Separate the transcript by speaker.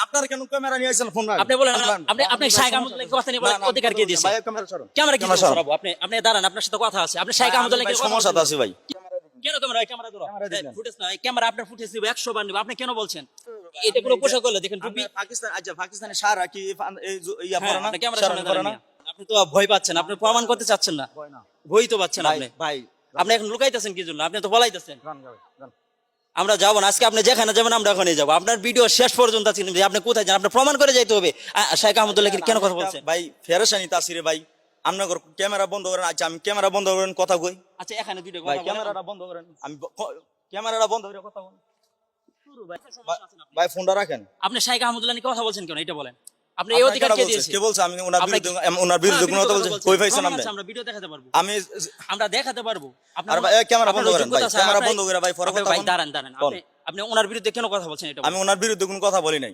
Speaker 1: আপনার কেন ক্যামেরা নিয়ে আইছেন ফোন?
Speaker 2: আপনি বলেন আপনি শাইখ আহমদুল্লাহর কথা নিয়ে অধিকার কে দিয়েছে?
Speaker 1: ভাই ক্যামেরা সরান।
Speaker 2: ক্যামেরা কি সরাবো? আপনি দাঁড়ান, আপনার সাথে কথা আছে। আপনি শাইখ আহমদুল্লাহর
Speaker 1: সমস্যাতে আছি ভাই।
Speaker 2: কেন ক্যামেরা ধরো? ফুটেজ না, ক্যামেরা আপনার ফুটেজ দিব 100 বার নিব। আপনি কেন বলছেন? এটা কোনো পোশাক করলে দেখেন টুপি।
Speaker 1: পাকিস্তান আচ্ছা পাকিস্তানের সারা কি এই ইয়া পরে না?
Speaker 2: আপনি ক্যামেরা
Speaker 1: সারা
Speaker 2: সামনে
Speaker 1: পরে
Speaker 2: দাঁড়ান
Speaker 1: না?
Speaker 2: না। আপনি তো ভয় পাচ্ছেন, আপনি প্রমাণ করতে চাচ্ছেন না। ভয় তো পাচ্ছেন
Speaker 1: ভাই
Speaker 2: আপনি।
Speaker 1: ভাই
Speaker 2: আপনি এখন লুকাইতেছেন কি জন্য? আপনি তো বলাইতেছেন।
Speaker 1: যান, যান।
Speaker 2: আমরা যাবো না আজকে, আপনি যেখানে যাবেন আমরা ওখানে যাবো। আপনার ভিডিও শেষ পর্যন্ত আছে, কিন্তু আপনি কোথায় যান আপনি প্রমাণ করে যাইতে হবে। শাইখ আহমদুল্লাহ কেন কথা বলছেন?
Speaker 1: ভাই ফেরেশানি তাসিরে ভাই, আপনার ক্যামেরা বন্ধ করেন। আচ্ছা আমি ক্যামেরা বন্ধ করেন কথা কই।
Speaker 2: আচ্ছা এখানে দুইটা
Speaker 1: ভাই
Speaker 2: কথা বলেন।
Speaker 1: ক্যামেরাটা বন্ধ করেন। আমি ক্যামেরাটা বন্ধ করে কথা বলেন।
Speaker 2: শুরু ভাই, সমস্যা আছে না আপনার?
Speaker 1: ভাই ফোনটা রাখেন।
Speaker 2: আপনি শাইখ আহমদুল্লাহ নিয়ে কথা বলছেন কেন এটা বলেন? আপনি এই অধিকার কে দিয়েছে?
Speaker 1: কে বলছে আমি ওনার বিরুদ্ধে কোনো কথা বলছি? কই পাইছেন আপনি?
Speaker 2: আমরা ভিডিও দেখাতে পারবো।
Speaker 1: আমি
Speaker 2: আমরা দেখাতে পারবো।
Speaker 1: আর ভাই ক্যামেরা বন্ধ করেন ভাই, ক্যামেরা বন্ধ করে ভাই পরে কথা
Speaker 2: ভাই
Speaker 1: বলেন।
Speaker 2: দাঁড়ান। আপনি ওনার বিরুদ্ধে কেন কথা বলছেন এটা?
Speaker 1: আমি ওনার বিরুদ্ধে কোনো কথা বলি নাই।